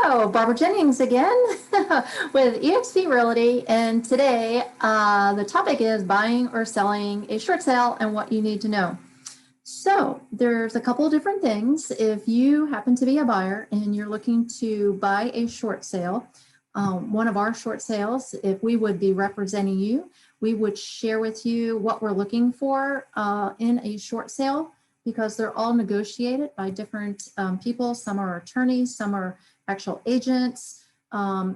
Hello, Barbara Jennings again with eXp Realty, and today the topic is buying or selling a short sale and what you need to know. So there's a couple of different things. If you happen to be a buyer and you're looking to buy a short sale, one of our short sales, if we would be representing you, we would share with you what we're looking for in a short sale, because they're all negotiated by different people. Some are attorneys, some are actual agents.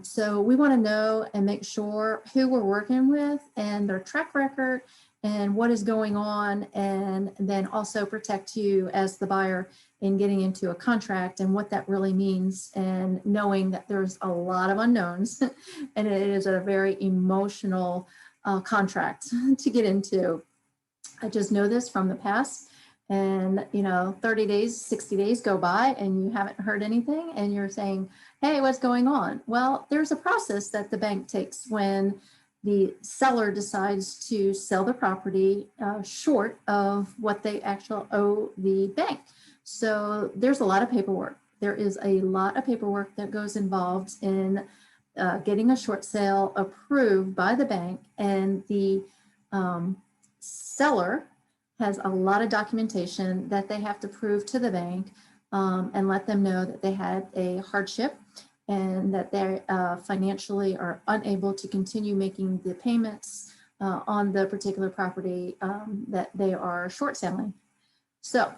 So we want to know and make sure who we're working with and their track record and what is going on, and then also protect you as the buyer in getting into a contract and what that really means, and knowing that there's a lot of unknowns and it is a very emotional contract to get into. I just know this from the past. And, 30 days, 60 days go by and you haven't heard anything and you're saying, hey, what's going on? Well, there's a process that the bank takes when the seller decides to sell the property short of what they actually owe the bank. So there's a lot of paperwork. There is a lot of paperwork that goes involved in getting a short sale approved by the bank, and the seller has a lot of documentation that they have to prove to the bank and let them know that they had a hardship and that they financially are unable to continue making the payments on the particular property that they are short selling. So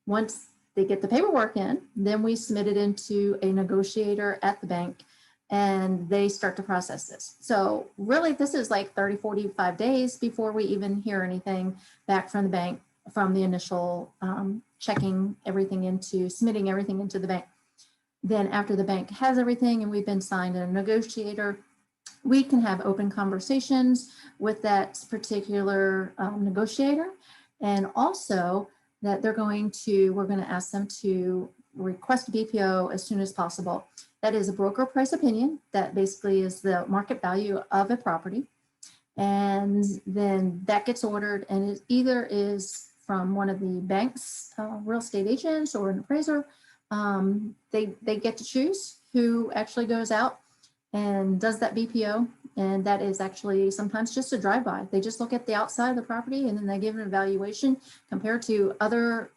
once they get the paperwork in, then we submit it into a negotiator at the bank and they start to process this. So really this is like 30, 45 days before we even hear anything back from the bank, from the initial checking everything into, submitting everything into the bank. Then after the bank has everything and we've been signed a negotiator, we can have open conversations with that particular negotiator. And also that we're going to ask them to request a BPO as soon as possible. That is a broker price opinion. That basically is the market value of a property. And then that gets ordered, and it either is from one of the bank's real estate agents or an appraiser. They get to choose who actually goes out and does that BPO. And that is actually sometimes just a drive-by. They just look at the outside of the property and then they give an evaluation compared to other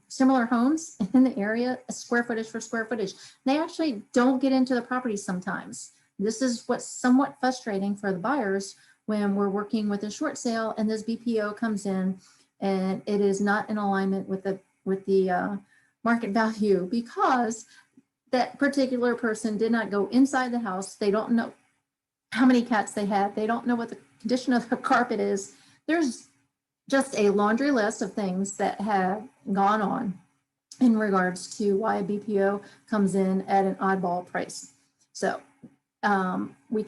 similar homes in the area, square footage for square footage. They actually don't get into the property sometimes. This is what's somewhat frustrating for the buyers when we're working with a short sale and this BPO comes in and it is not in alignment with the market value, because that particular person did not go inside the house. They don't know how many cats they have. They don't know what the condition of the carpet is. There's just a laundry list of things that have gone on in regards to why a BPO comes in at an oddball price. So we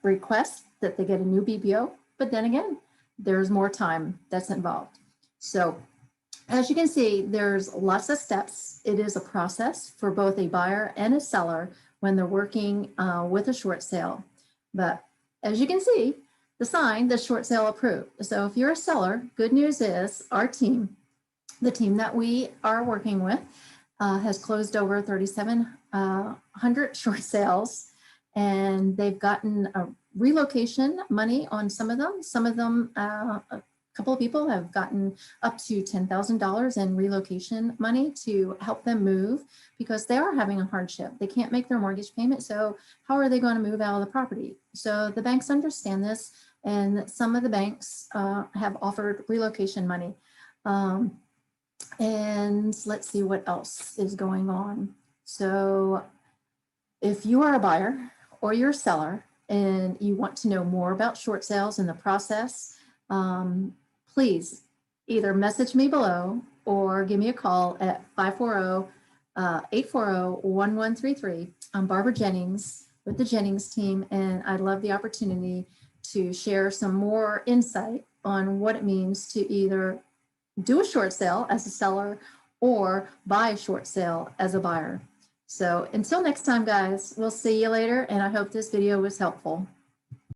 request that they get a new BPO, but then again, there's more time that's involved. So as you can see, there's lots of steps. It is a process for both a buyer and a seller when they're working with a short sale. But as you can see, the sign, the short sale approved. So if you're a seller, good news is our team, the team that we are working with, has closed over 3,700 short sales, and they've gotten a relocation money on some of them. Some of them, a couple of people have gotten up to $10,000 in relocation money to help them move, because they are having a hardship. They can't make their mortgage payment. So how are they going to move out of the property? So the banks understand this, and some of the banks have offered relocation money. And let's see what else is going on. So if you are a buyer or you're a seller and you want to know more about short sales and the process, please either message me below or give me a call at 540-840-1133. I'm Barbara Jennings with the Jennings team, and I'd love the opportunity to share some more insight on what it means to either do a short sale as a seller or buy a short sale as a buyer. So until next time, guys, we'll see you later, and I hope this video was helpful.